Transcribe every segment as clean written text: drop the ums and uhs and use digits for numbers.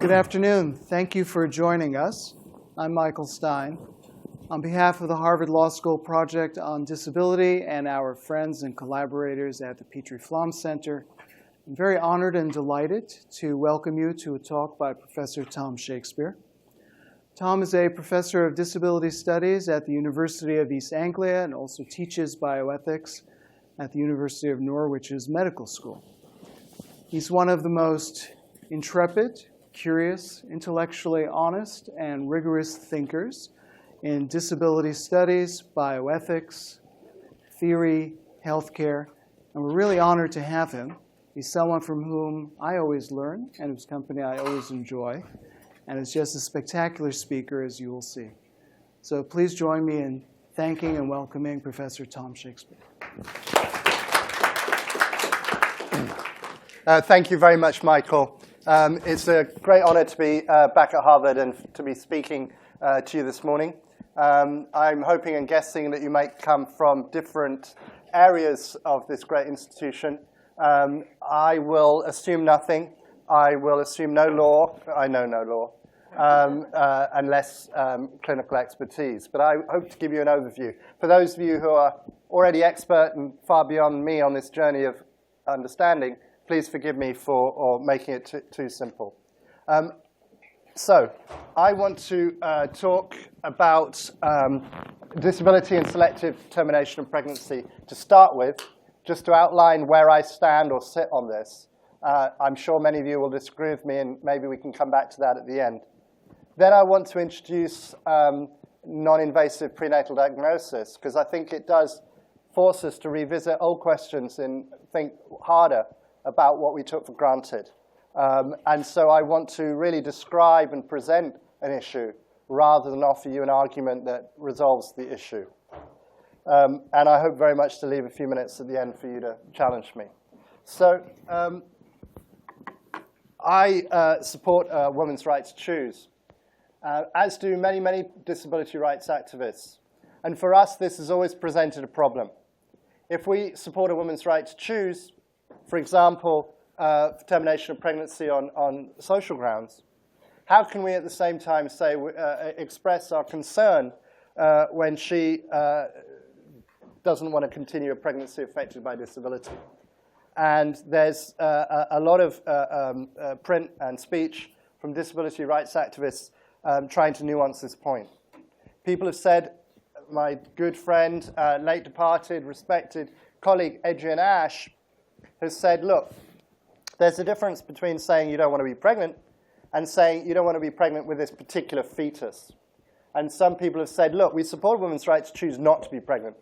Good afternoon. Thank you for joining us. I'm Michael Stein. On behalf of the Harvard Law School Project on Disability and our friends and collaborators at the Petrie-Flom Center, I'm very honored and delighted to welcome you to a talk by Professor Tom Shakespeare. Tom is a professor of disability studies at the University of East Anglia and also teaches bioethics at the University of Norwich's medical school. He's one of the most intrepid, curious, intellectually honest, and rigorous thinkers in disability studies, bioethics, theory, healthcare, and we're really honored to have him. He's someone from whom I always learn and whose company I always enjoy, and is just a spectacular speaker, as you will see. So please join me in thanking and welcoming Professor Tom Shakespeare. Thank you very much, Michael. It's a great honor to be back at Harvard and to be speaking to you this morning. I'm hoping and guessing that you might come from different areas of this great institution. I will assume nothing. I will assume no law. I know no law, unless clinical expertise. But I hope to give you an overview. For those of you who are already expert and far beyond me on this journey of understanding, please forgive me for making it too simple. So I want to talk about disability and selective termination of pregnancy to start with, just to outline where I stand or sit on this. I'm sure many of you will disagree with me, and maybe we can come back to that at the end. Then I want to introduce non-invasive prenatal diagnosis, because I think it does force us to revisit old questions and think harder about what we took for granted. And so I want to really describe and present an issue rather than offer you an argument that resolves the issue. And I hope very much to leave a few minutes at the end for you to challenge me. So I support women's right to choose, as do many, many disability rights activists. And for us, this has always presented a problem. If we support a woman's right to choose, for example, termination of pregnancy on social grounds, how can we at the same time say express our concern when she doesn't want to continue a pregnancy affected by disability? And there's a lot of print and speech from disability rights activists trying to nuance this point. People have said, my good friend, late departed, respected colleague Adrian Ash, has said, look, there's a difference between saying you don't want to be pregnant and saying you don't want to be pregnant with this particular fetus. And some people have said, look, we support women's right to choose not to be pregnant,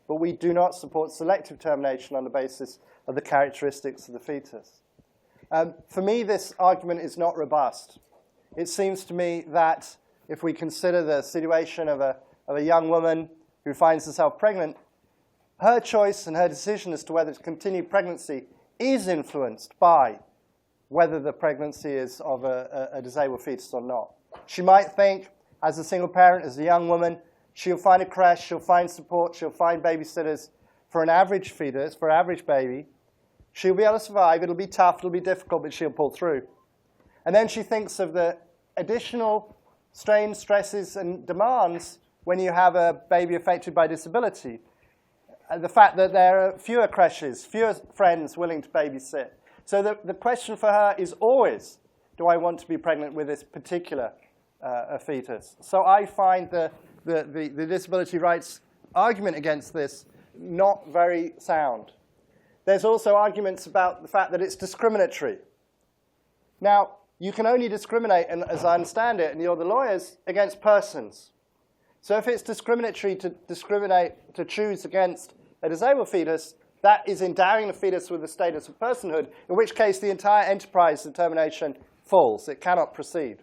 but we do not support selective termination on the basis of the characteristics of the fetus. For me, this argument is not robust. It seems to me that if we consider the situation of a young woman who finds herself pregnant, her choice and her decision as to whether to continue pregnancy is influenced by whether the pregnancy is of a disabled fetus or not. She might think, as a single parent, as a young woman, she'll find a creche, she'll find support, she'll find babysitters for an average fetus, for an average baby. She'll be able to survive. It'll be tough, it'll be difficult, but she'll pull through. And then she thinks of the additional strains, stresses, and demands when you have a baby affected by disability. The fact that there are fewer creches, fewer friends willing to babysit. So the question for her is always, do I want to be pregnant with this particular fetus? So I find the disability rights argument against this not very sound. There's also arguments about the fact that it's discriminatory. Now, you can only discriminate, and as I understand it, and you're the lawyers, against persons. So if it's discriminatory to choose against a disabled fetus, that is endowing the fetus with the status of personhood, in which case the entire enterprise of termination falls. It cannot proceed.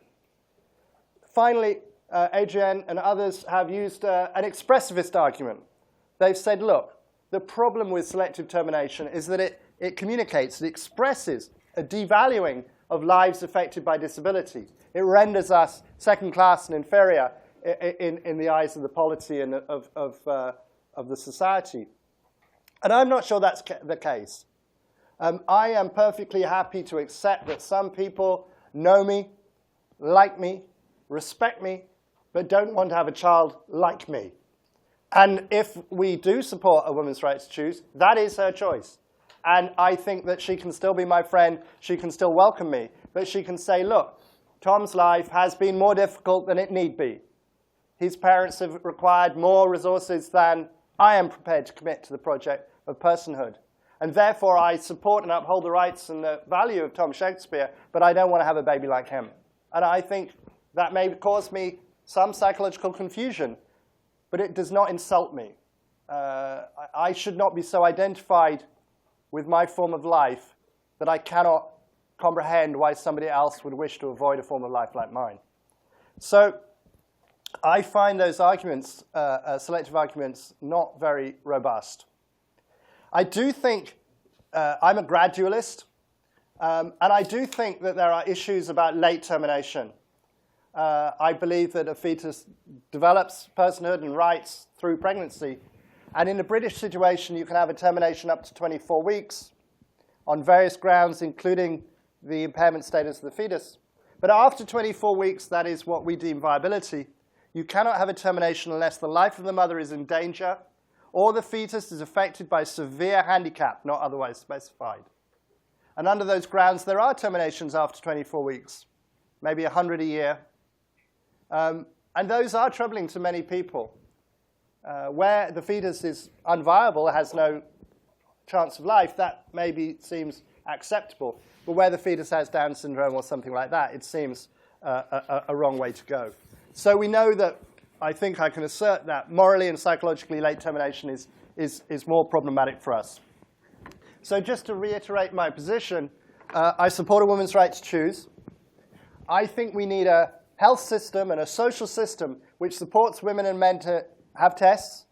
Finally, Adrienne and others have used an expressivist argument. They've said, look, the problem with selective termination is that it communicates, it expresses a devaluing of lives affected by disability. It renders us second-class and inferior in the eyes of the polity and of the society. And I'm not sure that's the case. I am perfectly happy to accept that some people know me, like me, respect me, but don't want to have a child like me. And if we do support a woman's right to choose, that is her choice. And I think that she can still be my friend, she can still welcome me, but she can say, look, Tom's life has been more difficult than it need be. His parents have required more resources than I am prepared to commit to the project of personhood. And therefore, I support and uphold the rights and the value of Tom Shakespeare, but I don't want to have a baby like him. And I think that may cause me some psychological confusion, but it does not insult me. I should not be so identified with my form of life that I cannot comprehend why somebody else would wish to avoid a form of life like mine. So I find those arguments, selective arguments, not very robust. I do think, I'm a gradualist, and I do think that there are issues about late termination. I believe that a fetus develops personhood and rights through pregnancy. And in the British situation, you can have a termination up to 24 weeks on various grounds, including the impairment status of the fetus. But after 24 weeks, that is what we deem viability, you cannot have a termination unless the life of the mother is in danger or the fetus is affected by severe handicap, not otherwise specified. And under those grounds, there are terminations after 24 weeks, maybe 100 a year. And those are troubling to many people. Where the fetus is unviable, has no chance of life, that maybe seems acceptable. But where the fetus has Down syndrome or something like that, it seems a wrong way to go. So we know that, I think I can assert that morally and psychologically late termination is more problematic for us. So just to reiterate my position, I support a woman's right to choose. I think we need a health system and a social system which supports women and men to have tests,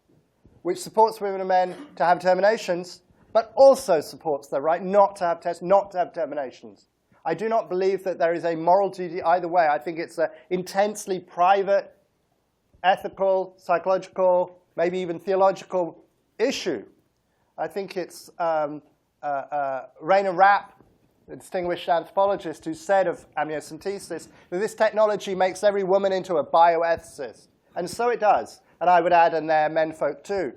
which supports women and men to have terminations, but also supports their right not to have tests, not to have terminations. I do not believe that there is a moral duty either way. I think it's an intensely private, ethical, psychological, maybe even theological issue. I think it's Rainer Rapp, the distinguished anthropologist, who said of amniocentesis that this technology makes every woman into a bioethicist. And so it does. And I would add, and they're menfolk too.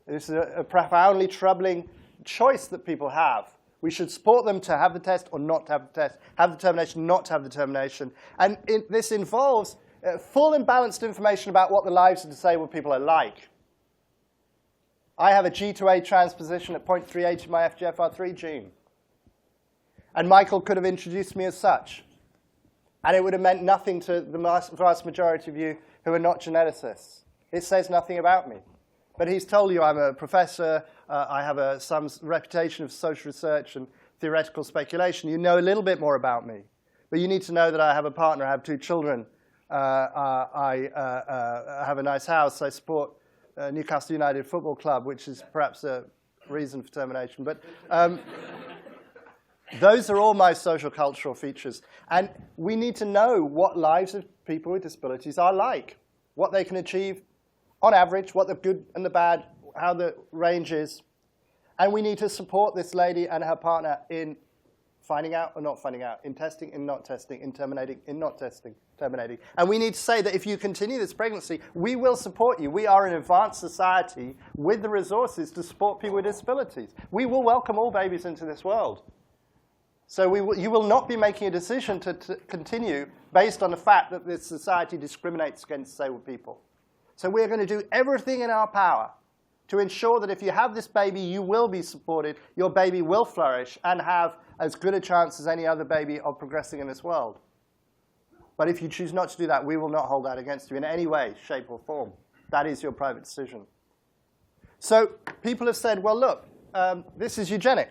This is a profoundly troubling choice that people have. We should support them to have the test or not to have the test, have the termination, not to have the termination. And this involves full and balanced information about what the lives of disabled people are like. I have a G to A transposition at 0.38 in my FGFR3 gene. And Michael could have introduced me as such. And it would have meant nothing to the vast majority of you who are not geneticists. It says nothing about me. But he's told you I'm a professor, I have some reputation of social research and theoretical speculation. You know a little bit more about me. But you need to know that I have a partner, I have 2 children, I have a nice house, I support Newcastle United Football Club, which is perhaps a reason for termination. But those are all my social cultural features. And we need to know what lives of people with disabilities are like, what they can achieve on average, what the good and the bad, how the range is. And we need to support this lady and her partner in finding out or not finding out, in testing, in not testing, in terminating, in not testing, terminating. And we need to say that if you continue this pregnancy, we will support you. We are an advanced society with the resources to support people with disabilities. We will welcome all babies into this world. So you will not be making a decision to continue based on the fact that this society discriminates against disabled people. So we're going to do everything in our power to ensure that if you have this baby, you will be supported, your baby will flourish, and have as good a chance as any other baby of progressing in this world. But if you choose not to do that, we will not hold that against you in any way, shape, or form. That is your private decision. So people have said, well, look, this is eugenic.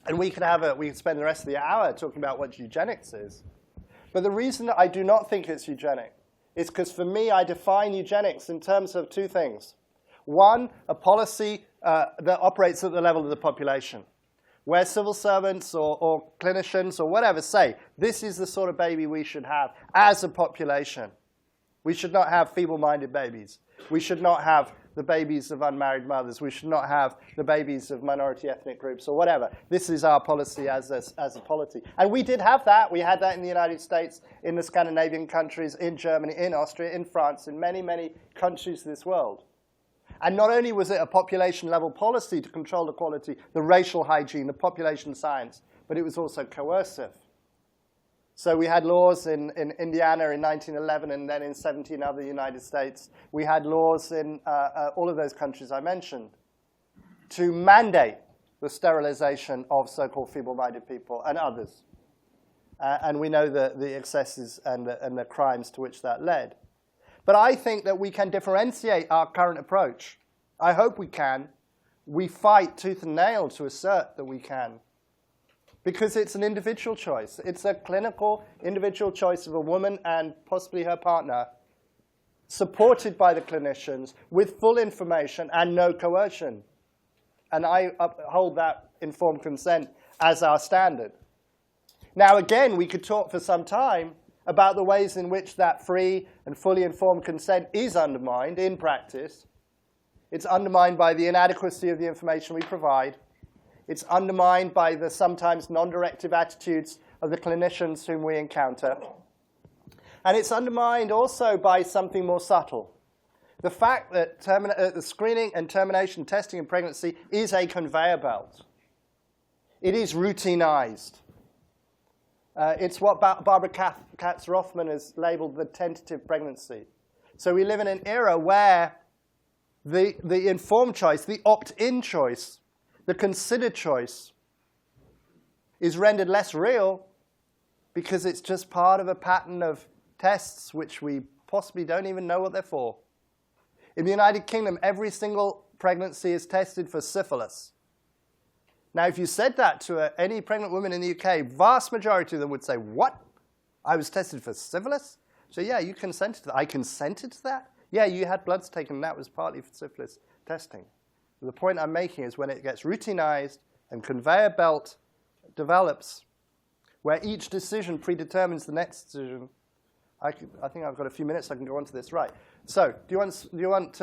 And we can spend the rest of the hour talking about what eugenics is. But the reason that I do not think it's eugenic is because for me, I define eugenics in terms of 2 things. One, a policy that operates at the level of the population, where civil servants or clinicians or whatever say, this is the sort of baby we should have as a population. We should not have feeble-minded babies. We should not have the babies of unmarried mothers. We should not have the babies of minority ethnic groups or whatever. This is our policy as a polity. And we did have that. We had that in the United States, in the Scandinavian countries, in Germany, in Austria, in France, in many, many countries of this world. And not only was it a population-level policy to control equality, the racial hygiene, the population science, but it was also coercive. So we had laws in Indiana in 1911 and then in 17 other United States. We had laws in all of those countries I mentioned to mandate the sterilization of so-called feeble-minded people and others. And we know the excesses and the crimes to which that led. But I think that we can differentiate our current approach. I hope we can. We fight tooth and nail to assert that we can. Because it's an individual choice. It's a clinical, individual choice of a woman and possibly her partner, supported by the clinicians, with full information and no coercion. And I uphold that informed consent as our standard. Now, again, we could talk for some time about the ways in which that free and fully informed consent is undermined in practice. It's undermined by the inadequacy of the information we provide. It's undermined by the sometimes non-directive attitudes of the clinicians whom we encounter. And it's undermined also by something more subtle. The fact that the screening and termination testing in pregnancy is a conveyor belt. It is routinized. It's what Barbara Katz-Rothman has labeled the tentative pregnancy. So we live in an era where the informed choice, the opt-in choice, the considered choice is rendered less real because it's just part of a pattern of tests which we possibly don't even know what they're for. In the United Kingdom, every single pregnancy is tested for syphilis. Now, if you said that to any pregnant woman in the UK, vast majority of them would say, what? I was tested for syphilis? So yeah, you consented to that. I consented to that? Yeah, you had bloods taken, and that was partly for syphilis testing. The point I'm making is when it gets routinized and conveyor belt develops, where each decision predetermines the next decision. I think I've got a few minutes. I can go on to this. Right. So do you want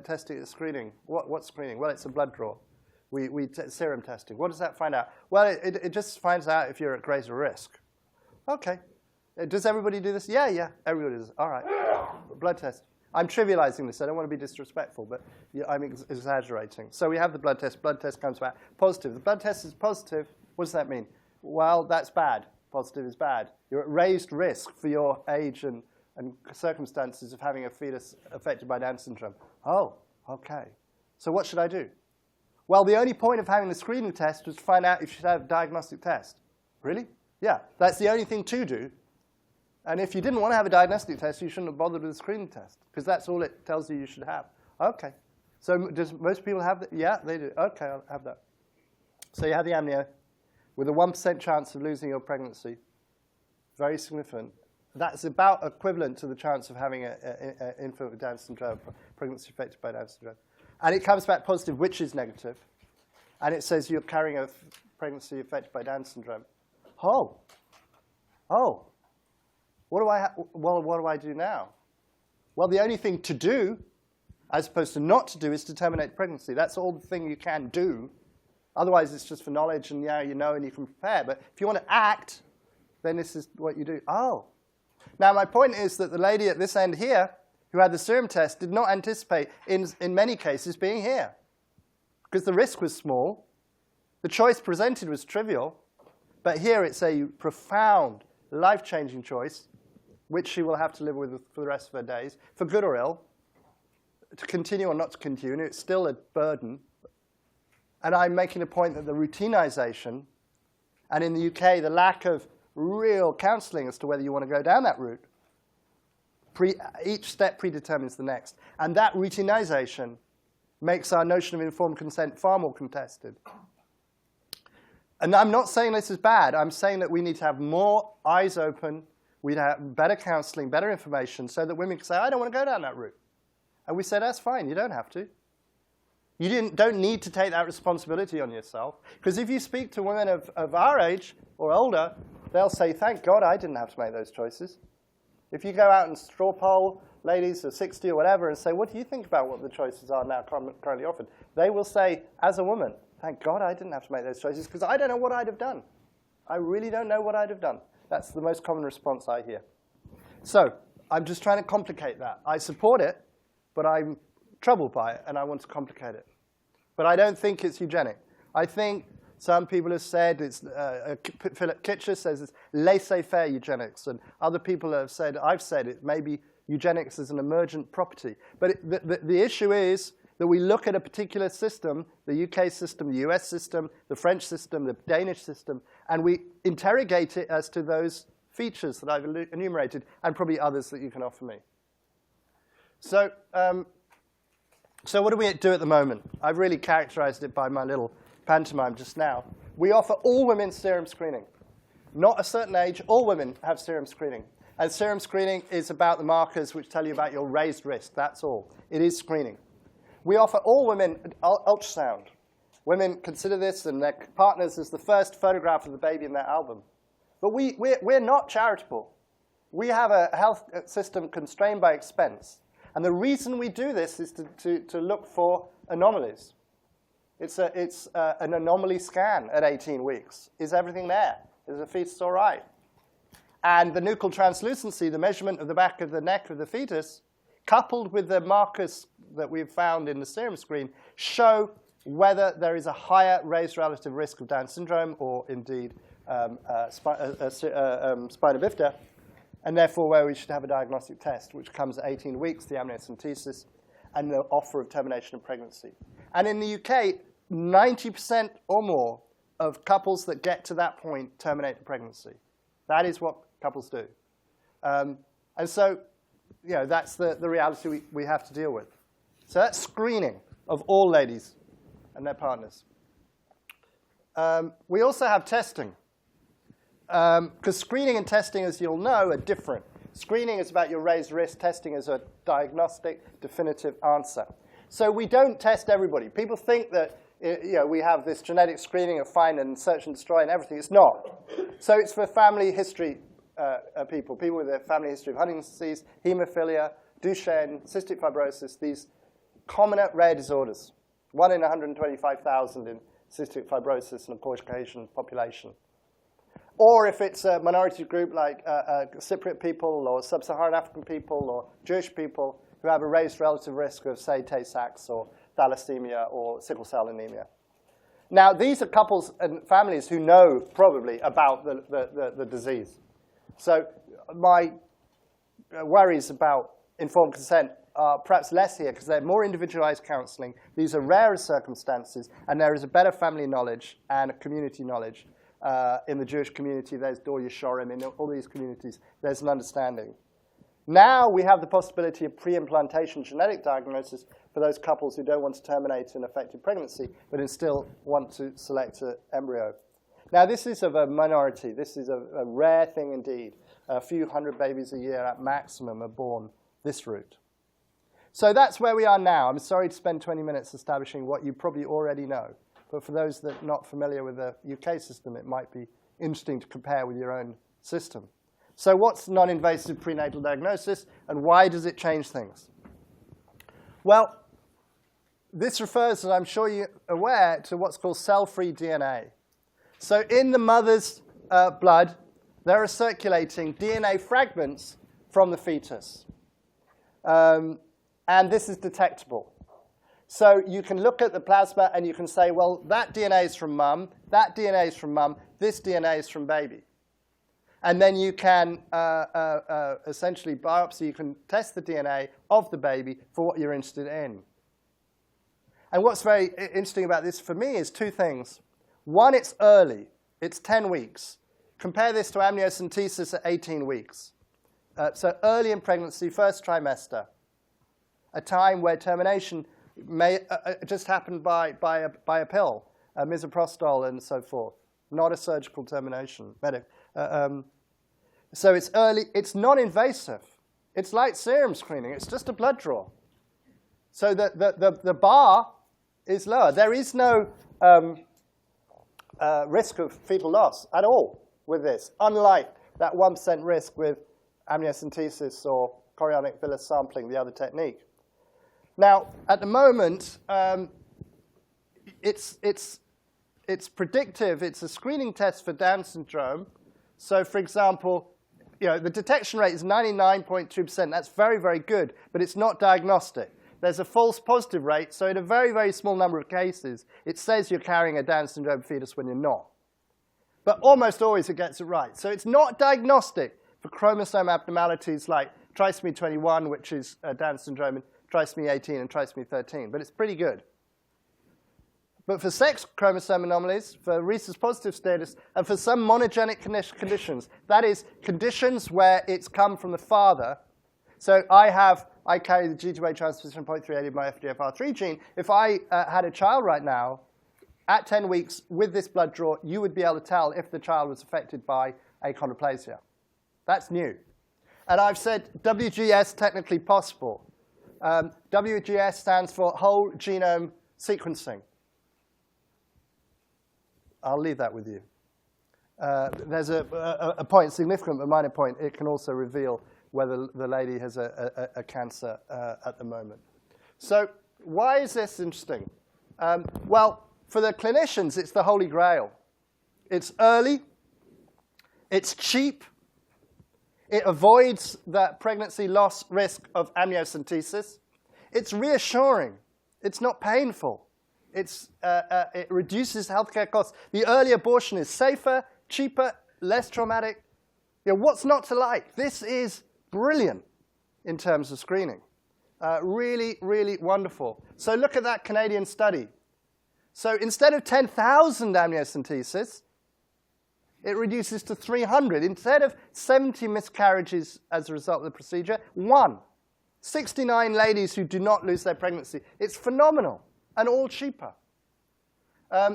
testing, screening? What screening? Well, it's a blood draw. Serum testing. What does that find out? Well, it just finds out if you're at greater risk. OK. Does everybody do this? Yeah, everybody does. All right. Blood test. I'm trivializing this. I don't want to be disrespectful, but I'm exaggerating. So we have the blood test. Blood test comes back positive. The blood test is positive. What does that mean? Well, that's bad. Positive is bad. You're at raised risk for your age and circumstances of having a fetus affected by Down syndrome. Oh, OK. So what should I do? Well, the only point of having the screening test was to find out if you should have a diagnostic test. Really? Yeah, that's the only thing to do. And if you didn't want to have a diagnostic test, you shouldn't have bothered with a screening test, because that's all it tells you should have. OK. So does most people have that? Yeah, they do. OK, I'll have that. So you have the amnio with a 1% chance of losing your pregnancy. Very significant. That's about equivalent to the chance of having an infant with Down syndrome, pregnancy affected by Down syndrome. And it comes back positive, which is negative. And it says you're carrying a pregnancy affected by Down syndrome. Oh. What do I do now? Well, the only thing to do, as opposed to not to do, is to terminate pregnancy. That's all the thing you can do. Otherwise, it's just for knowledge, and yeah, you know, and you can prepare. But if you want to act, then this is what you do. Oh. Now, my point is that the lady at this end here, who had the serum test, did not anticipate, in many cases, being here, because the risk was small. The choice presented was trivial. But here it's a profound, life-changing choice, which she will have to live with for the rest of her days, for good or ill, to continue or not to continue. It's still a burden. And I'm making a point that the routinization, and in the UK, the lack of real counseling as to whether you want to go down that route, each step predetermines the next. And that routinization makes our notion of informed consent far more contested. And I'm not saying this is bad. I'm saying that we need to have more eyes open. We'd have better counseling, better information, so that women can say, I don't want to go down that route. And we say, that's fine. You don't have to. You don't need to take that responsibility on yourself. Because if you speak to women of our age or older, they'll say, thank God I didn't have to make those choices. If you go out and straw poll ladies or 60 or whatever and say, what do you think about what the choices are now currently offered? They will say, as a woman, thank God I didn't have to make those choices because I don't know what I'd have done. I really don't know what I'd have done. That's the most common response I hear. So I'm just trying to complicate that. I support it, but I'm troubled by it, and I want to complicate it. But I don't think it's eugenic. I think some people have said, Philip Kitcher says it's laissez-faire eugenics, and other people have said, I've said it may be eugenics as an emergent property. But the issue is that we look at a particular system, the UK system, the US system, the French system, the Danish system, and we interrogate it as to those features that I've enumerated, and probably others that you can offer me. So what do we do at the moment? I've really characterized it by my little pantomime just now. We offer all women serum screening. Not a certain age, all women have serum screening. And serum screening is about the markers which tell you about your raised risk. That's all. It is screening. We offer all women ultrasound. Women consider this and their partners as the first photograph of the baby in their album. But we're not charitable. We have a health system constrained by expense. And the reason we do this is to look for anomalies. It's an anomaly scan at 18 weeks. Is everything there? Is the fetus all right? And the nuchal translucency, the measurement of the back of the neck of the fetus, coupled with the markers that we've found in the serum screen, show whether there is a higher raised relative risk of Down syndrome or indeed spina bifida, and therefore where we should have a diagnostic test, which comes at 18 weeks, the amniocentesis, and the offer of termination of pregnancy. And in the UK, 90% or more of couples that get to that point terminate the pregnancy. That is what couples do. And so that's the reality we have to deal with. So that's screening of all ladies and their partners. We also have testing. Because screening and testing, as you'll know, are different. Screening is about your raised risk. Testing is a diagnostic, definitive answer. So we don't test everybody. People think that we have this genetic screening of find and search and destroy and everything. It's not. So it's for family history people with a family history of Huntington's disease, hemophilia, Duchenne, cystic fibrosis, these common rare disorders. 1 in 125,000 in cystic fibrosis and a Caucasian population. Or if it's a minority group like Cypriot people or sub-Saharan African people or Jewish people who have a raised relative risk of, say, Tay-Sachs or thalassemia or sickle cell anemia. Now, these are couples and families who know probably about the disease. So my worries about informed consent are perhaps less here because they're more individualized counseling. These are rarer circumstances, and there is a better family knowledge and a community knowledge. In the Jewish community, there's Dor Yeshorim. In all these communities, there's an understanding. Now we have the possibility of pre-implantation genetic diagnosis for those couples who don't want to terminate an effective pregnancy, but still want to select an embryo. Now, this is of a minority. This is a rare thing indeed. A few hundred babies a year at maximum are born this route. So that's where we are now. I'm sorry to spend 20 minutes establishing what you probably already know. But for those that are not familiar with the UK system, it might be interesting to compare with your own system. So what's non-invasive prenatal diagnosis, and why does it change things? Well, this refers, as I'm sure you're aware, to what's called cell-free DNA. So in the mother's blood, there are circulating DNA fragments from the fetus. And this is detectable. So you can look at the plasma and you can say, well, that DNA is from mum, that DNA is from mum, this DNA is from baby. And then you can essentially biopsy, you can test the DNA of the baby for what you're interested in. And what's very interesting about this for me is two things. One, it's early. It's 10 weeks. Compare this to amniocentesis at 18 weeks. So early in pregnancy, first trimester, a time where termination may just happen by a pill, misoprostol and so forth, not a surgical termination. So it's early. It's non-invasive. It's like serum screening. It's just a blood draw. So the bar is lower. There is no risk of fetal loss at all with this, unlike that 1% risk with amniocentesis or chorionic villus sampling, the other technique. Now, at the moment, it's predictive. It's a screening test for Down syndrome. So, for example, the detection rate is 99.2%. That's very, very good, but it's not diagnostic. There's a false positive rate, so in a very, very small number of cases, it says you're carrying a Down syndrome fetus when you're not. But almost always it gets it right. So it's not diagnostic for chromosome abnormalities like trisomy 21, which is Down syndrome, and trisomy 18 and trisomy 13, but it's pretty good. But for sex chromosome anomalies, for rhesus positive status, and for some monogenic conditions, that is, conditions where it's come from the father. So I carry the G2A transposition 0.38 of my FGFR3 gene. If I had a child right now, at 10 weeks with this blood draw, you would be able to tell if the child was affected by achondroplasia. That's new. And I've said WGS technically possible. WGS stands for whole genome sequencing. I'll leave that with you. There's a point, significant but minor point. It can also reveal whether the lady has a cancer at the moment. So why is this interesting? Well, for the clinicians, it's the Holy Grail. It's early. It's cheap. It avoids the pregnancy loss risk of amniocentesis. It's reassuring. It's not painful. It reduces healthcare costs. The early abortion is safer, cheaper, less traumatic. What's not to like? This is brilliant in terms of screening. Really, really wonderful. So look at that Canadian study. So instead of 10,000 amniocentesis, it reduces to 300. Instead of 70 miscarriages as a result of the procedure, 1. 69 ladies who do not lose their pregnancy. It's phenomenal. And all cheaper.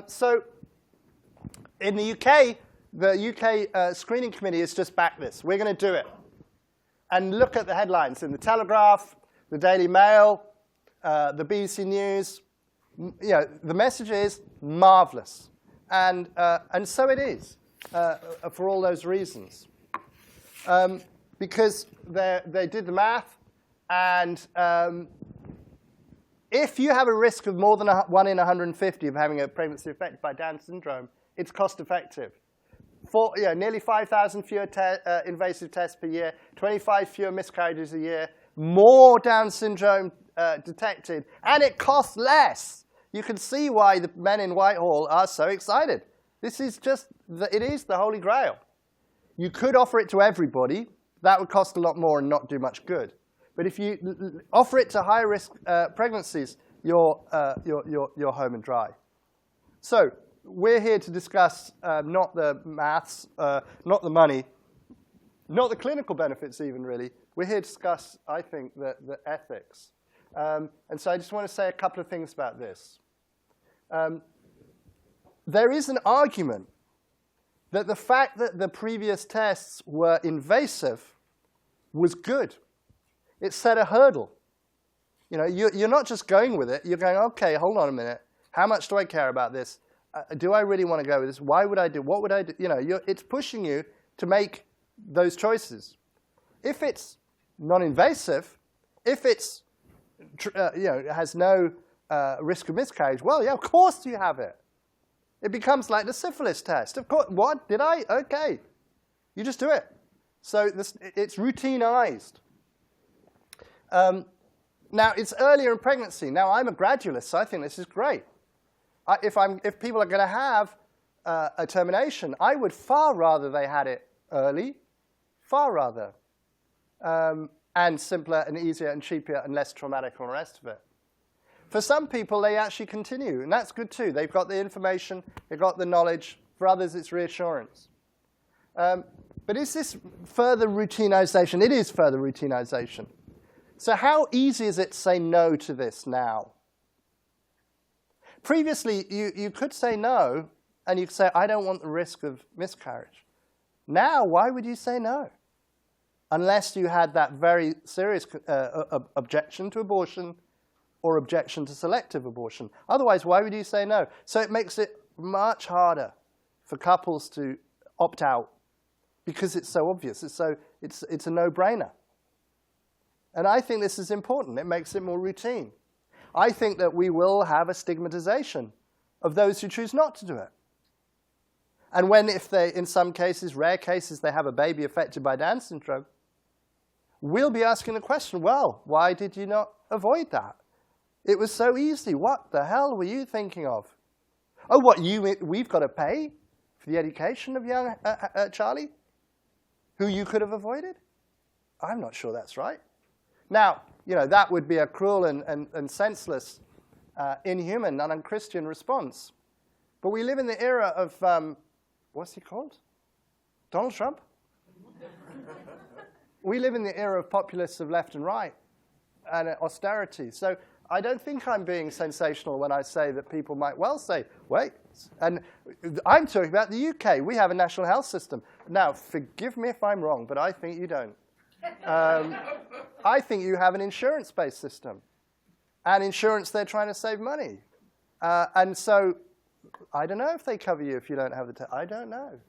So in the UK screening committee has just backed this. We're going to do it. And look at the headlines in the Telegraph, the Daily Mail, the BBC News. The message is marvelous. And so it is for all those reasons. Because they did the math, and if you have a risk of more than 1 in 150 of having a pregnancy affected by Down syndrome, it's cost effective. Nearly 5,000 fewer invasive tests per year, 25 fewer miscarriages a year, more Down syndrome detected, and it costs less. You can see why the men in Whitehall are so excited. This is it is the Holy Grail. You could offer it to everybody. That would cost a lot more and not do much good. But if you offer it to high-risk pregnancies, you're home and dry. So we're here to discuss not the maths, not the money, not the clinical benefits even, really. We're here to discuss, I think, the ethics. And so I just want to say a couple of things about this. There is an argument that the fact that the previous tests were invasive was good. It set a hurdle. You're not just going with it. You're going, OK, hold on a minute. How much do I care about this? Do I really want to go with this? Why would I do? What would I do? It's pushing you to make those choices. If it's non-invasive, if it's it has no risk of miscarriage, well, yeah, of course you have it. It becomes like the syphilis test. Of course, what? Did I? OK. You just do it. So it's routinized. Now, it's earlier in pregnancy. Now, I'm a gradualist, so I think this is great. If people are going to have a termination, I would far rather they had it early, far rather, and simpler and easier and cheaper and less traumatic and all the rest of it. For some people, they actually continue, and that's good too. They've got the information, they've got the knowledge. For others, it's reassurance. But is this further routinization? It is further routinization. So how easy is it to say no to this now? Previously, you could say no, and you could say, I don't want the risk of miscarriage. Now, why would you say no? Unless you had that very serious objection to abortion or objection to selective abortion. Otherwise, why would you say no? So it makes it much harder for couples to opt out because it's so obvious. It's a no-brainer. And I think this is important. It makes it more routine. I think that we will have a stigmatization of those who choose not to do it. And when, if they, in some cases, rare cases, they have a baby affected by Down syndrome, we'll be asking the question, well, why did you not avoid that? It was so easy. What the hell were you thinking of? Oh, what, we've got to pay for the education of young Charlie, who you could have avoided? I'm not sure that's right. Now, that would be a cruel and senseless, inhuman, and unchristian response. But we live in the era of, what's he called? Donald Trump? We live in the era of populists of left and right and austerity. So I don't think I'm being sensational when I say that people might well say, wait. And I'm talking about the UK. We have a national health system. Now, forgive me if I'm wrong, but I think you don't. I think you have an insurance-based system. And insurance, they're trying to save money. And so I don't know if they cover you if you don't have the test. I don't know.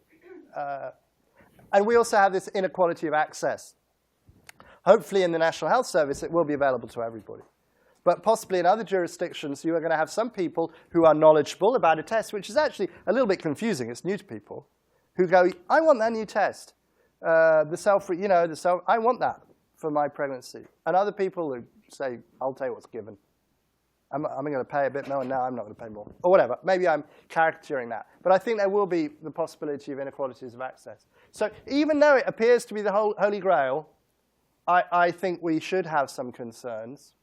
And we also have this inequality of access. Hopefully in the National Health Service, it will be available to everybody. But possibly in other jurisdictions, you are going to have some people who are knowledgeable about a test, which is actually a little bit confusing. It's new to people, who go, I want that new test. I want that for my pregnancy. And other people who say, I'll tell you what's given. I'm going to pay a bit more. No, I'm not going to pay more. Or whatever. Maybe I'm caricaturing that. But I think there will be the possibility of inequalities of access. So even though it appears to be the Holy Grail, I think we should have some concerns.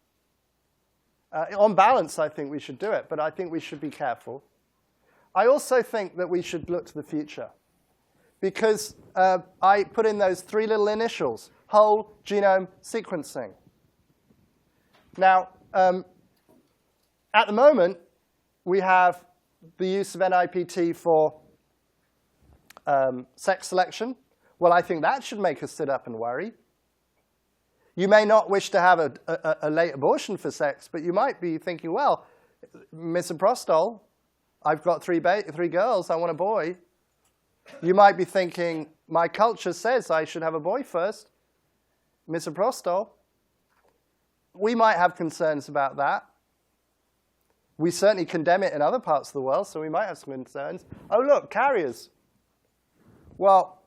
On balance, I think we should do it. But I think we should be careful. I also think that we should look to the future. Because I put in those 3 little initials, whole genome sequencing. Now, at the moment, we have the use of NIPT for sex selection. Well, I think that should make us sit up and worry. You may not wish to have a late abortion for sex, but you might be thinking, well, misoprostol, I've got 3 girls, I want a boy. You might be thinking, my culture says I should have a boy first, misoprostol. We might have concerns about that. We certainly condemn it in other parts of the world, so we might have some concerns. Oh, look, carriers. Well,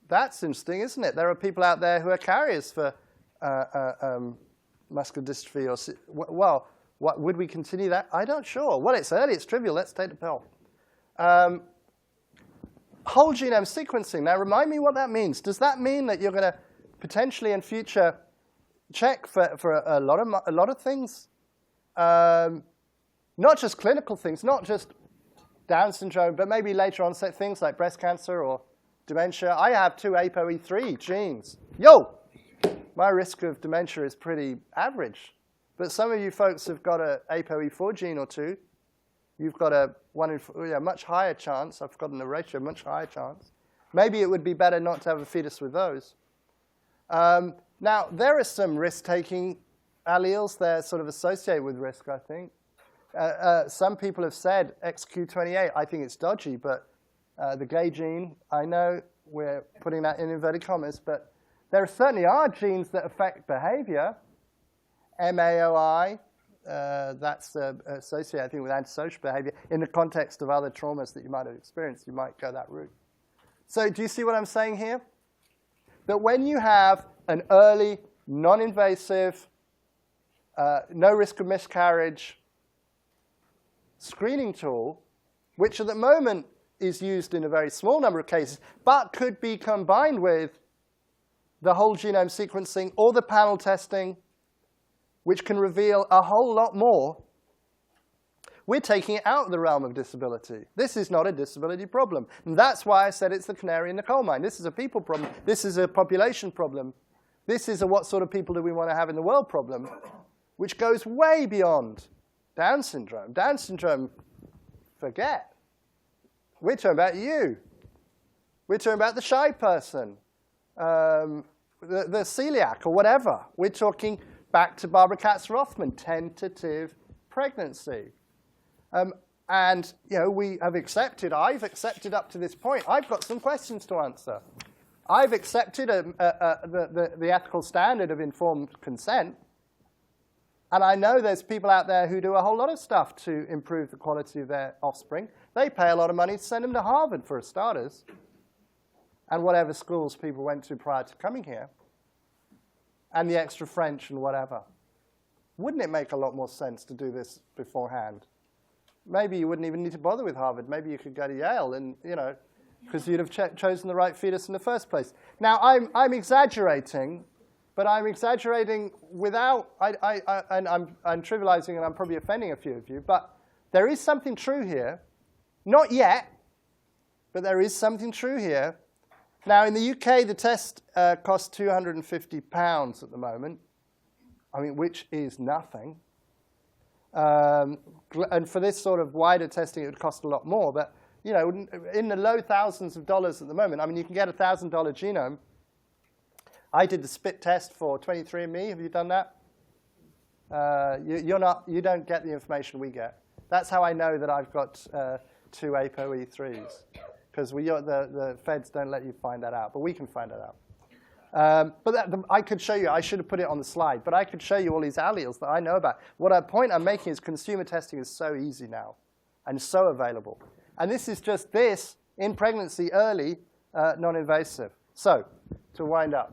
that's interesting, isn't it? There are people out there who are carriers for muscular dystrophy. Well, would we continue that? I'm not sure. Well, it's early, it's trivial. Let's take the pill. Whole genome sequencing. Now, remind me what that means. Does that mean that you're going to potentially in future check for a lot of things? Not just clinical things, not just Down syndrome, but maybe later onset things like breast cancer or dementia. I have 2 ApoE3 genes. Yo! My risk of dementia is pretty average. But some of you folks have got an ApoE4 gene or 2. You've got a much higher chance. I've forgotten the ratio, much higher chance. Maybe it would be better not to have a fetus with those. Now, there are some risk-taking alleles. They're sort of associated with risk, I think. Some people have said XQ28. I think it's dodgy, but the gay gene, I know we're putting that in inverted commas, but there certainly are genes that affect behavior. MAOI, that's associated, I think, with antisocial behavior. In the context of other traumas that you might have experienced, you might go that route. So do you see what I'm saying here? That when you have an early, non-invasive, no risk of miscarriage screening tool, which at the moment is used in a very small number of cases, but could be combined with the whole genome sequencing or the panel testing, which can reveal a whole lot more, we're taking it out of the realm of disability. This is not a disability problem. And that's why I said it's the canary in the coal mine. This is a people problem. This is a population problem. This is a what sort of people do we want to have in the world problem, which goes way beyond Down syndrome. Down syndrome, forget. We're talking about you. We're talking about the shy person, the celiac or whatever. We're talking back to Barbara Katz-Rothman, tentative pregnancy. And we have accepted, I've accepted up to this point. I've got some questions to answer. I've accepted the ethical standard of informed consent. And I know there's people out there who do a whole lot of stuff to improve the quality of their offspring. They pay a lot of money to send them to Harvard, for starters, and whatever schools people went to prior to coming here, and the extra French and whatever. Wouldn't it make a lot more sense to do this beforehand? Maybe you wouldn't even need to bother with Harvard. Maybe you could go to Yale, and because you'd have chosen the right fetus in the first place. Now, I'm exaggerating. But I'm exaggerating without, and I'm trivializing, and I'm probably offending a few of you. But there is something true here. Not yet, but there is something true here. Now, in the UK, the test costs £250 at the moment, which is nothing. And for this sort of wider testing, it would cost a lot more. But in the low thousands of dollars at the moment, you can get a $1,000 genome. I did the spit test for 23andMe. Have you done that? You don't get the information we get. That's how I know that I've got 2 ApoE3s, because the feds don't let you find that out, but we can find that out. I could show you. I should have put it on the slide, but I could show you all these alleles that I know about. Point I'm making is consumer testing is so easy now and so available. And this is just this in pregnancy early, non-invasive. So to wind up.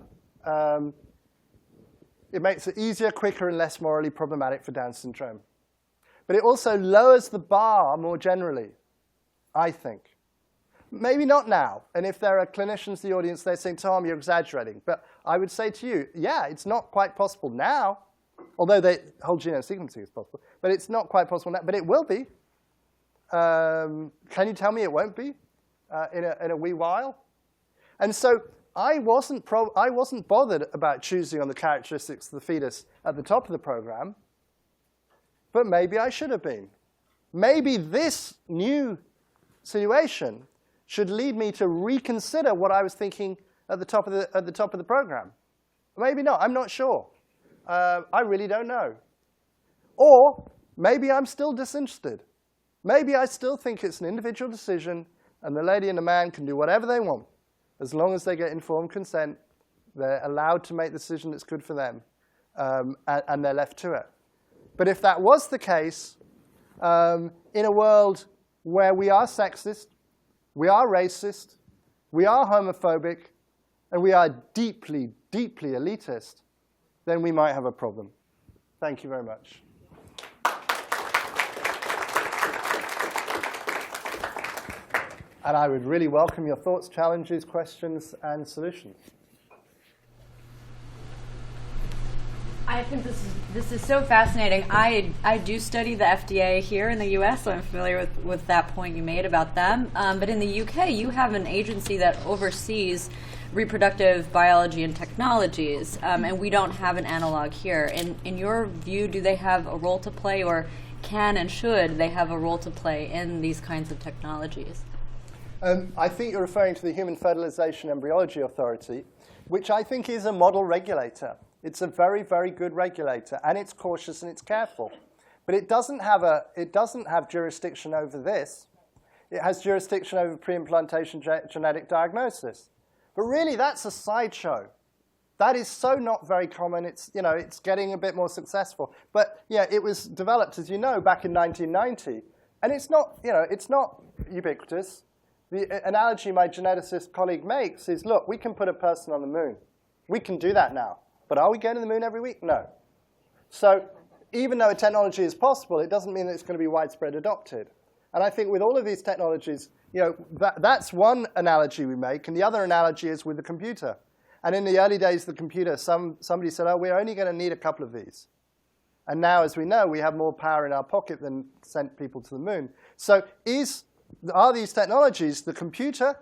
It makes it easier, quicker, and less morally problematic for Down syndrome. But it also lowers the bar more generally, I think. Maybe not now. And if there are clinicians in the audience, they're saying, Tom, you're exaggerating. But I would say to you, yeah, it's not quite possible now, although the whole genome sequencing is possible. But it's not quite possible now. But it will be. Can you tell me it won't be in a wee while? And so I wasn't bothered about choosing on the characteristics of the fetus at the top of the program, but maybe I should have been. Maybe this new situation should lead me to reconsider what I was thinking at the top of the program. Maybe not. I'm not sure. I really don't know. Or maybe I'm still disinterested. Maybe I still think it's an individual decision, and the lady and the man can do whatever they want. As long as they get informed consent, they're allowed to make the decision that's good for them, and they're left to it. But if that was the case, in a world where we are sexist, we are racist, we are homophobic, and we are deeply, deeply elitist, then we might have a problem. Thank you very much. And I would really welcome your thoughts, challenges, questions, and solutions. I think this is so fascinating. I do study the FDA here in the U.S., so I'm familiar with that point you made about them. But in the U.K., you have an agency that oversees reproductive biology and technologies, and we don't have an analog here. In your view, do they have a role to play, or can and should they have a role to play in these kinds of technologies? I think you're referring to the Human Fertilization Embryology Authority, which I think is a model regulator. It's a very, very good regulator, and it's cautious and it's careful. But it doesn't have jurisdiction over this. It has jurisdiction over pre-implantation genetic diagnosis. But really, that's a sideshow. That is so not very common. It's getting a bit more successful. But yeah, it was developed, as you know, back in 1990, and it's not ubiquitous. The analogy my geneticist colleague makes is, look, we can put a person on the moon. We can do that now. But are we going to the moon every week? No. So even though a technology is possible, it doesn't mean that it's going to be widespread adopted. And I think with all of these technologies, that's one analogy we make. And the other analogy is with the computer. And in the early days of the computer, somebody said, oh, we're only going to need a couple of these. And now, as we know, we have more power in our pocket than sent people to the moon. So are these technologies the computer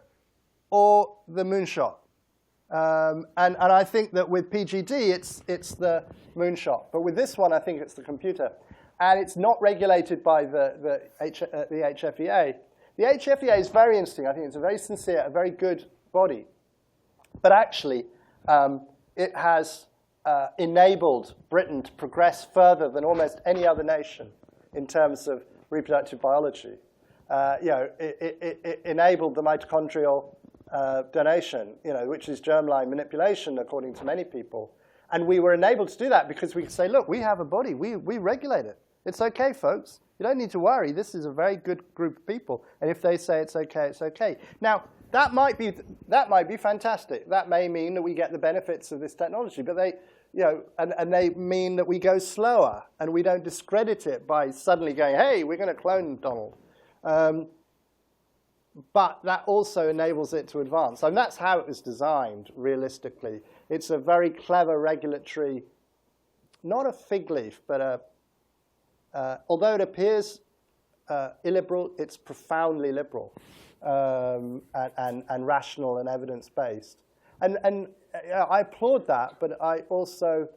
or the moonshot? And I think that with PGD, it's the moonshot. But with this one, I think it's the computer. And it's not regulated by the HFEA. The HFEA is very interesting. I think it's a very sincere, a very good body. But actually, it has enabled Britain to progress further than almost any other nation in terms of reproductive biology. It enabled the mitochondrial donation, which is germline manipulation, according to many people. And we were enabled to do that because we could say, look, we have a body. We regulate it. It's OK, folks. You don't need to worry. This is a very good group of people. And if they say it's OK, it's OK. Now, that might be fantastic. That may mean that we get the benefits of this technology. But and they mean that we go slower. And we don't discredit it by suddenly going, hey, we're going to clone Donald. But that also enables it to advance. And that's how it was designed, realistically. It's a very clever regulatory, not a fig leaf, but although it appears illiberal, it's profoundly liberal and rational and evidence-based. And I applaud that, but I also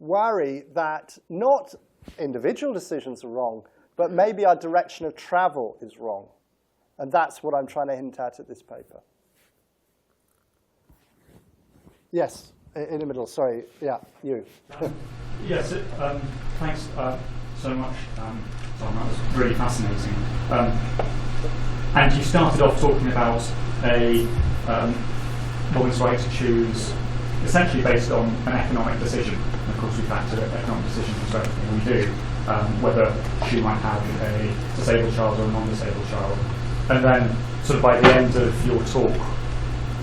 worry that not individual decisions are wrong, but maybe our direction of travel is wrong. And that's what I'm trying to hint at this paper. Yes, in the middle, sorry. Yeah, you. Yes, thanks so much, Tom. That was really fascinating. And you started off talking about a woman's right to choose, essentially based on an economic decision. And of course, we factor economic decisions into everything we do, whether she might have a disabled child or a non-disabled child. And then, sort of by the end of your talk,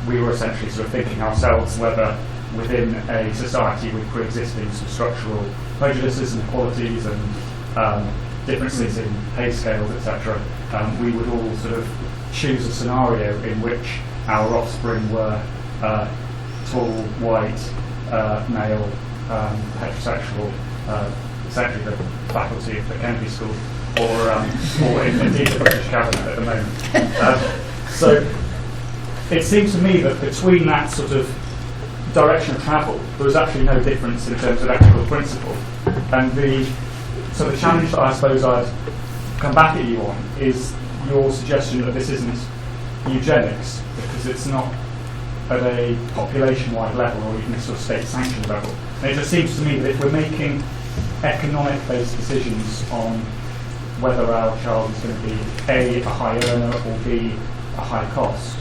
we were essentially sort of thinking ourselves whether within a society with pre-existing sort of structural prejudices and inequalities and differences in pay scales, etc., we would all sort of choose a scenario in which our offspring were tall, white, male, heterosexual, essentially the faculty of the Kennedy School, or indeed the British Cabinet at the moment. So it seems to me that between that sort of direction of travel, there was actually no difference in terms of ethical principle. And the challenge that I suppose I'd come back at you on is your suggestion that this isn't eugenics, because it's not at a population-wide level or even a sort of state-sanctioned level. And it just seems to me that if we're making economic-based decisions on whether our child is going to be A, a high earner, or B, a high cost,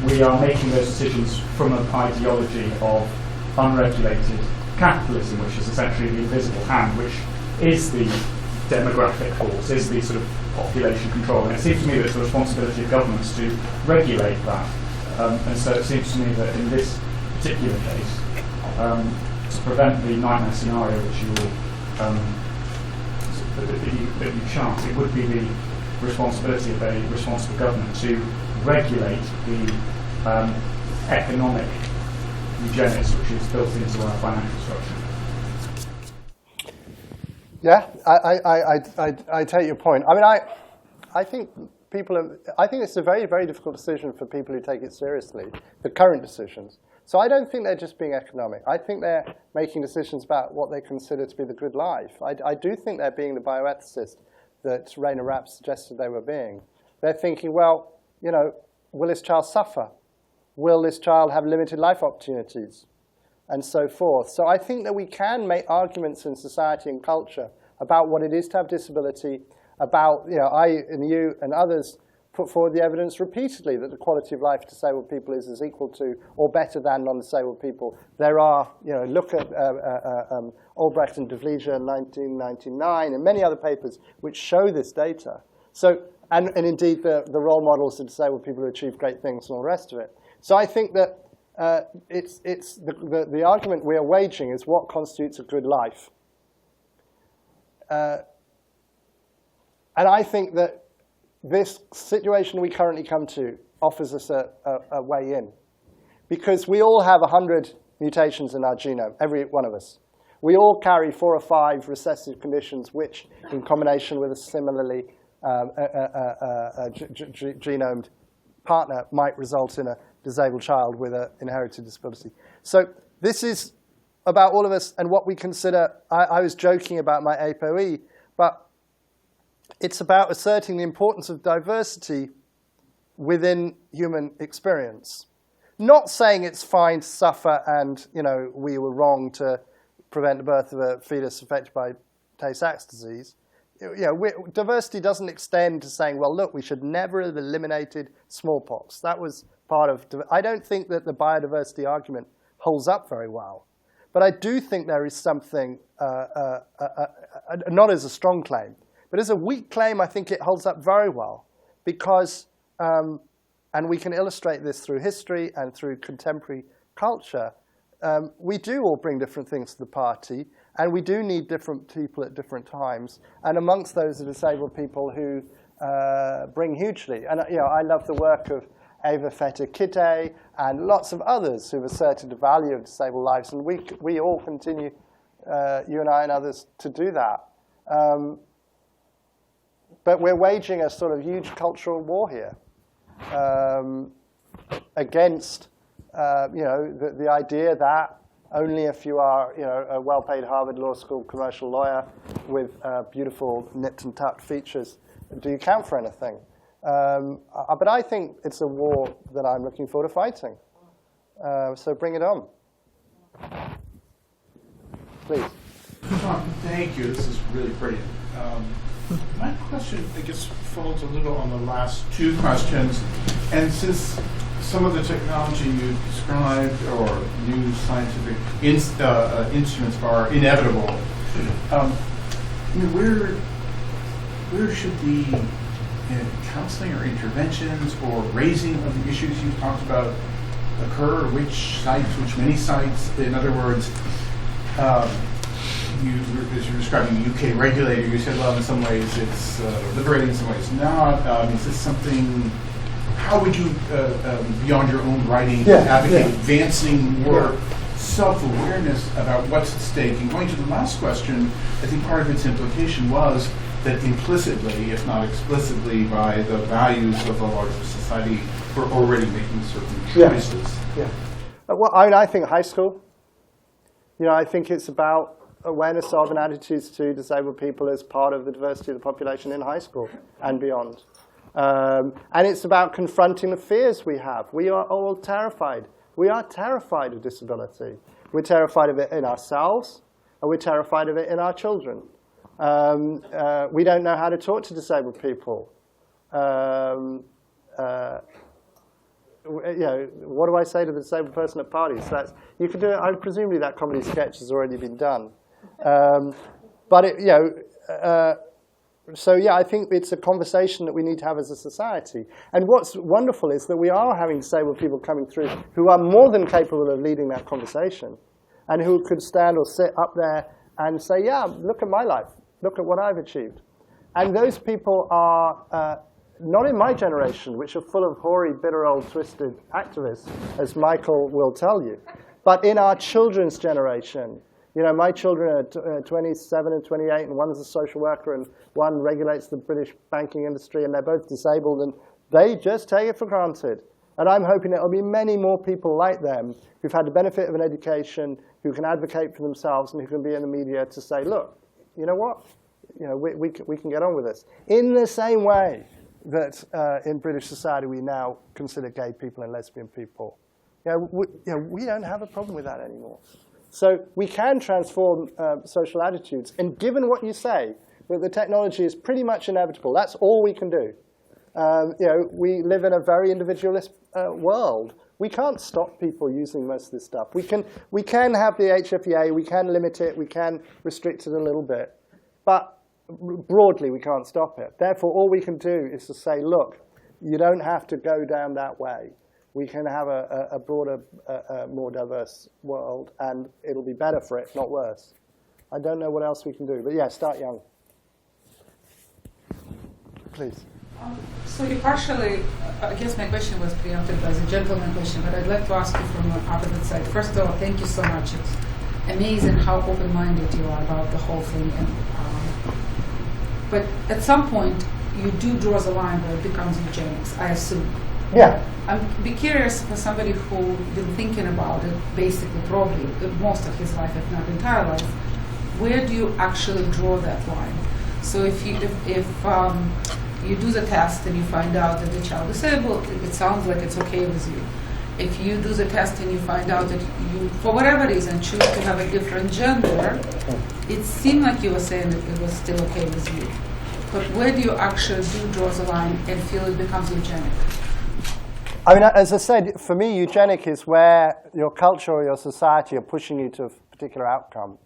we are making those decisions from an ideology of unregulated capitalism, which is essentially the invisible hand, which is the demographic force, is the sort of population control. And it seems to me that it's the responsibility of governments to regulate that. And so it seems to me that in this particular case, to prevent the nightmare scenario which that you chart, it would be the responsibility of a responsible government to regulate the economic eugenics which is built into our financial structure. Yeah, I take your point. I mean, I think I think it's a very, very difficult decision for people who take it seriously, the current decisions. So I don't think they're just being economic. I think they're making decisions about what they consider to be the good life. I do think they're being the bioethicist that Rainer Rapp suggested they were being. They're thinking, well, will this child suffer? Will this child have limited life opportunities? And so forth. So I think that we can make arguments in society and culture about what it is to have disability, about, I and you and others put forward the evidence repeatedly that the quality of life of disabled people is as equal to or better than non-disabled people. There are, look at Albrecht and De Vliege in 1999 and many other papers which show this data. So, and indeed the role models of disabled people who achieve great things and all the rest of it. So I think that it's the argument we are waging is what constitutes a good life. And I think that this situation we currently come to offers us a way in. Because we all have 100 mutations in our genome, every one of us. We all carry 4 or 5 recessive conditions which, in combination with a similarly genomed partner, might result in a disabled child with an inherited disability. So this is about all of us and what we consider, I was joking about my APOE, but it's about asserting the importance of diversity within human experience. Not saying it's fine to suffer and, we were wrong to prevent the birth of a fetus affected by Tay-Sachs disease. diversity doesn't extend to saying, well, look, we should never have eliminated smallpox. That was part of. I don't think that the biodiversity argument holds up very well. But I do think there is something, not as a strong claim, but as a weak claim, I think it holds up very well. Because, and we can illustrate this through history and through contemporary culture, we do all bring different things to the party, and we do need different people at different times. And amongst those are disabled people who bring hugely. And I love the work of Eva Feta-Kitte and lots of others who've asserted the value of disabled lives. And we all continue, you and I and others, to do that. But we're waging a sort of huge cultural war here against the idea that only if you are a well-paid Harvard Law School commercial lawyer with beautiful nipped and tucked features do you count for anything. But I think it's a war that I'm looking forward to fighting. So bring it on. Please. Thank you. This is really brilliant. My question, I guess, follows a little on the last two questions. And since some of the technology you described or new scientific instruments are inevitable, where should the counseling or interventions or raising of the issues you've talked about occur? Which sites, which many sites? In other words, as you're describing the UK regulator, you said, well, in some ways it's liberating, in some ways not. Is this something, how would you, beyond your own writing, advocate advancing more self-awareness about what's at stake? And going to the last question, I think part of its implication was that implicitly, if not explicitly, by the values of the larger society, we're already making certain choices. Well, I think high school. I think it's about awareness of and attitudes to disabled people as part of the diversity of the population in high school and beyond. And it's about confronting the fears we have. We are all terrified. We are terrified of disability. We're terrified of it in ourselves, and we're terrified of it in our children. We don't know how to talk to disabled people. What do I say to the disabled person at parties? You can do it. Presumably that comedy sketch has already been done. I think it's a conversation that we need to have as a society. And what's wonderful is that we are having disabled people coming through who are more than capable of leading that conversation, and who could stand or sit up there and say, yeah, look at my life. Look at what I've achieved. And those people are not in my generation, which are full of hoary, bitter, old, twisted activists, as Michael will tell you, but in our children's generation. My children are 27 and 28, and one's a social worker, and one regulates the British banking industry, and they're both disabled, and they just take it for granted. And I'm hoping there will be many more people like them who've had the benefit of an education, who can advocate for themselves, and who can be in the media to say, look, you know what? We can get on with this. In the same way that in British society we now consider gay people and lesbian people. We don't have a problem with that anymore. So we can transform social attitudes. And given what you say, that the technology is pretty much inevitable, that's all we can do. We live in a very individualist world. We can't stop people using most of this stuff. We can have the HFEA, we can limit it, we can restrict it a little bit. But broadly, we can't stop it. Therefore, all we can do is to say, look, you don't have to go down that way. We can have a broader, more diverse world, and it'll be better for it, not worse. I don't know what else we can do. But yeah, start young. Please. So you partially, I guess my question was preempted as a gentleman question, but I'd like to ask you from the opposite side. First of all, thank you so much. It's amazing how open-minded you are about the whole thing. But at some point, you do draw the line where it becomes eugenics, I assume. Yeah. I'd be curious for somebody who's been thinking about it basically probably most of his life, if not entire life, where do you actually draw that line? So if you do the test and you find out that the child is disabled, it sounds like it's okay with you. If you do the test and you find out that you, for whatever reason, choose to have a different gender, it seemed like you were saying that it was still okay with you. But where do you actually draw the line and feel it becomes eugenic? I mean, as I said, for me, eugenic is where your culture or your society are pushing you to a particular outcome.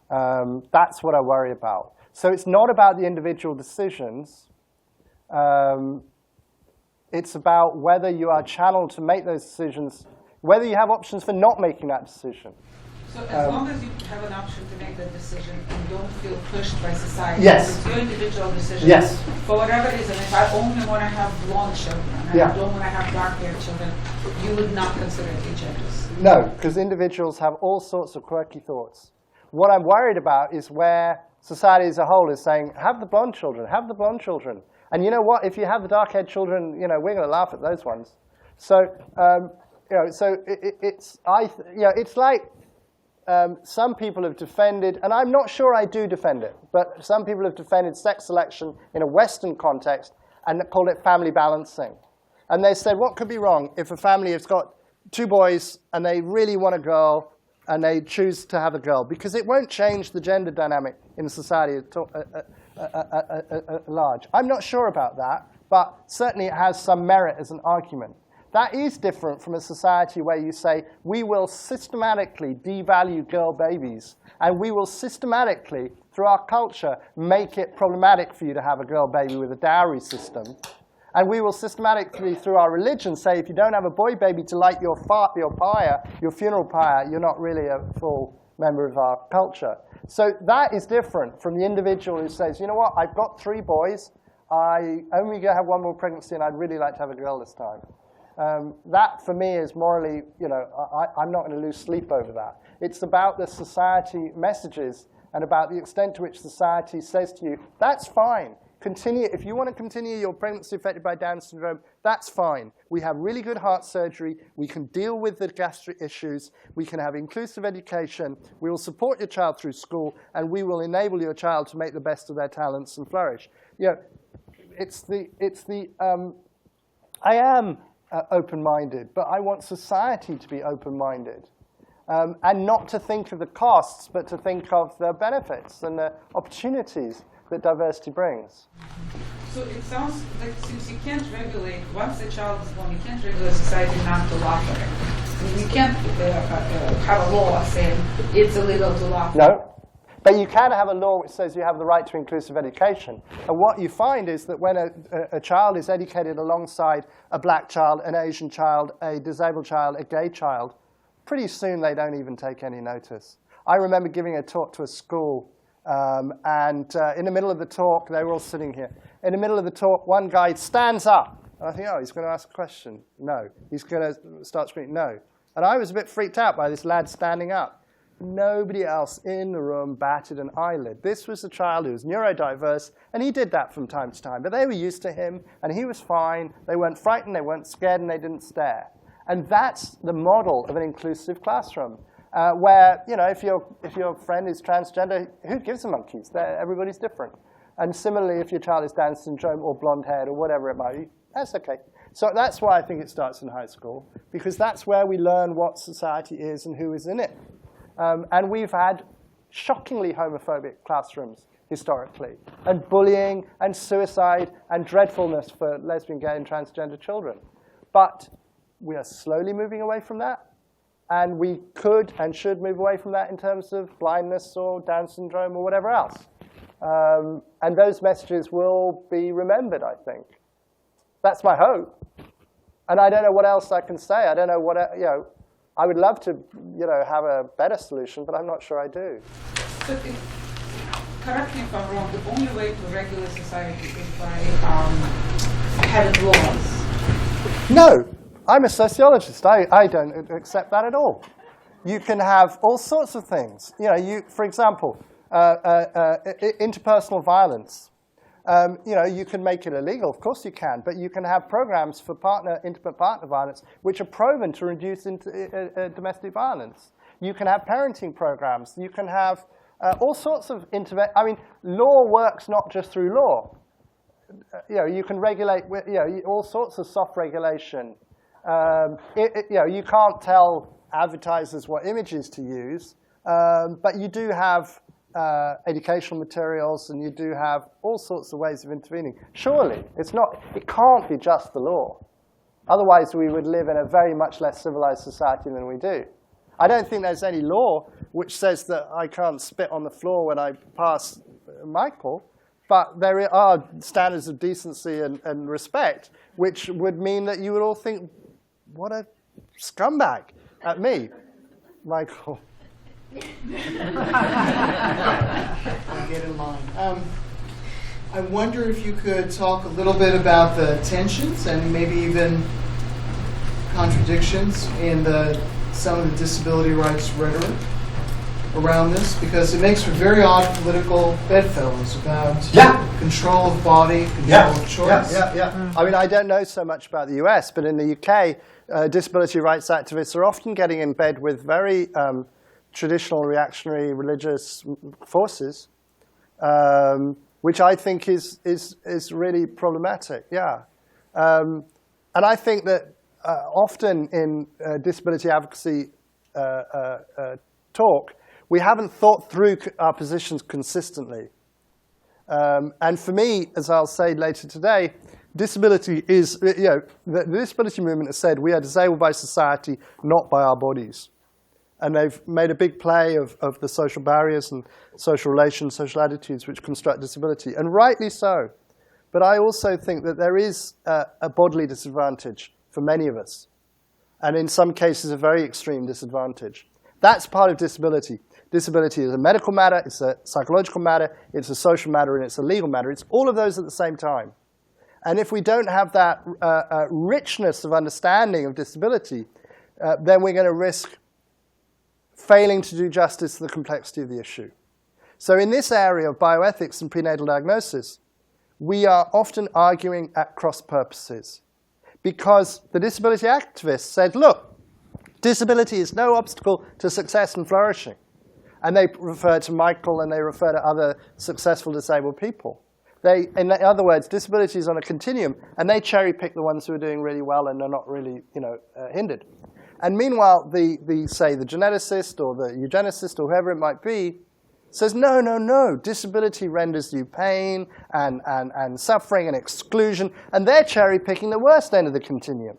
That's what I worry about. So it's not about the individual decisions. It's about whether you are channeled to make those decisions, whether you have options for not making that decision. So as long as you have an option to make that decision and don't feel pushed by society, yes. It's your individual decision. Yes. For whatever reason, if I only want to have blonde children and I don't want to have dark-haired children, you would not consider it eugenics. No, because individuals have all sorts of quirky thoughts. What I'm worried about is where society as a whole is saying, have the blonde children, have the blonde children. And you know what? If you have the dark-haired children, you know, we're going to laugh at those ones. So, you know, so it's like some people have defended, and I'm not sure I do defend it, but some people have defended sex selection in a Western context and called it family balancing. And they said, what could be wrong if a family has got 2 boys and they really want a girl and they choose to have a girl? Because it won't change the gender dynamic in the society at large. I'm not sure about that, but certainly it has some merit as an argument. That is different from a society where you say, we will systematically devalue girl babies, and we will systematically, through our culture, make it problematic for you to have a girl baby with a dowry system. And we will systematically, through our religion, say, if you don't have a boy baby to light your pyre, your funeral pyre, you're not really a full member of our culture. So that is different from the individual who says, you know what, I've got 3 boys, I only going to have 1 more pregnancy, and I'd really like to have a girl this time. That, for me, is morally, you know, I'm not going to lose sleep over that. It's about the society messages and about the extent to which society says to you, that's fine. Continue. If you want to continue your pregnancy affected by Down syndrome, that's fine. We have really good heart surgery. We can deal with the gastric issues. We can have inclusive education. We will support your child through school, and we will enable your child to make the best of their talents and flourish. You know, I am open-minded, but I want society to be open-minded. And not to think of the costs, but to think of the benefits and the opportunities that diversity brings. So it sounds like since you can't regulate, once a child is born, you can't regulate society not to laugh at it. I mean, you can't have a law saying it's illegal to laugh. No. But you can have a law which says you have the right to inclusive education. And what you find is that when a child is educated alongside a black child, an Asian child, a disabled child, a gay child, pretty soon they don't even take any notice. I remember giving a talk to a school, and in the middle of the talk, they were all sitting here. In the middle of the talk, one guy stands up. And I think, oh, he's going to ask a question. No. He's going to start screaming, no. And I was a bit freaked out by this lad standing up. Nobody else in the room batted an eyelid. This was a child who was neurodiverse, and he did that from time to time. But they were used to him, and he was fine. They weren't frightened, they weren't scared, and they didn't stare. And that's the model of an inclusive classroom, where, you know, if your friend is transgender, who gives a monkeys? Everybody's different. And similarly, if your child is Down syndrome or blonde-haired or whatever it might be, that's OK. So that's why I think it starts in high school, because that's where we learn what society is and who is in it. And we've had shockingly homophobic classrooms historically, and bullying and suicide and dreadfulness for lesbian, gay, and transgender children. But we are slowly moving away from that, and we could and should move away from that in terms of blindness or Down syndrome or whatever else. And those messages will be remembered, I think. That's my hope. And I don't know what else I can say. I don't know what, you know, I would love to, you know, have a better solution, but I'm not sure I do. So correct me if I'm wrong, the only way to regulate society is by having laws. No, I'm a sociologist. I don't accept that at all. You can have all sorts of things. You know, for example, interpersonal violence. You know, you can make it illegal, of course you can, but you can have programs for intimate partner violence which are proven to reduce domestic violence. You can have parenting programs. You can have all sorts of I mean, law works not just through law. You know, you can regulate, you know, all sorts of soft regulation. You know, you can't tell advertisers what images to use, but you do have educational materials, and you do have all sorts of ways of intervening. Surely, it can't be just the law. Otherwise, we would live in a very much less civilized society than we do. I don't think there's any law which says that I can't spit on the floor when I pass Michael, but there are standards of decency and respect which would mean that you would all think, what a scumbag at me, Michael. I'll get in line. I wonder if you could talk a little bit about the tensions and maybe even contradictions in some of the disability rights rhetoric around this, because it makes for very odd political bedfellows about control of body, control of choice. I mean, I don't know so much about the US, but in the UK, disability rights activists are often getting in bed with very traditional reactionary religious forces, which I think is really problematic. And I think that often in disability advocacy talk, we haven't thought through our positions consistently. And for me, as I'll say later today, disability is, the disability movement has said we are disabled by society, not by our bodies. And they've made a big play of the social barriers and social relations, social attitudes which construct disability, and rightly so. But I also think that there is a bodily disadvantage for many of us, and in some cases a very extreme disadvantage. That's part of disability. Disability is a medical matter, it's a psychological matter, it's a social matter, and it's a legal matter. It's all of those at the same time. And if we don't have that richness of understanding of disability, then we're going to risk failing to do justice to the complexity of the issue. So in this area of bioethics and prenatal diagnosis, we are often arguing at cross purposes, because the disability activists said, look, disability is no obstacle to success and flourishing. And they refer to Michael and they refer to other successful disabled people. In other words, disability is on a continuum, and they cherry pick the ones who are doing really well and are not really hindered. And meanwhile, say the geneticist or the eugenicist or whoever it might be says, no, disability renders you pain and suffering and exclusion, and they're cherry picking the worst end of the continuum,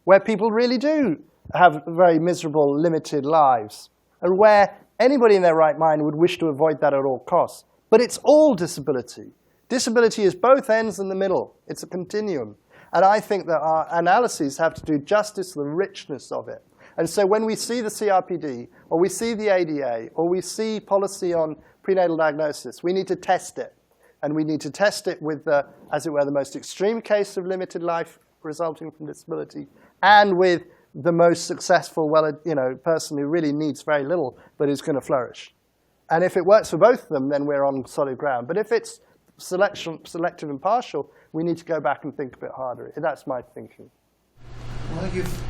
where people really do have very miserable, limited lives, and where anybody in their right mind would wish to avoid that at all costs. But it's all disability. Disability is both ends in the middle. It's a continuum. And I think that our analyses have to do justice to the richness of it. And so when we see the CRPD, or we see the ADA, or we see policy on prenatal diagnosis, we need to test it. And we need to test it with, as it were, the most extreme case of limited life resulting from disability, and with the most successful, person who really needs very little, but is going to flourish. And if it works for both of them, then we're on solid ground. But if it's selective and partial, we need to go back and think a bit harder. That's my thinking. Well, you've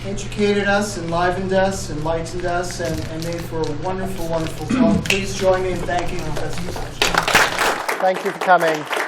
educated us, enlivened us, enlightened us, and made for a wonderful, wonderful talk. Please join me in thanking the Professor. Thank you for coming.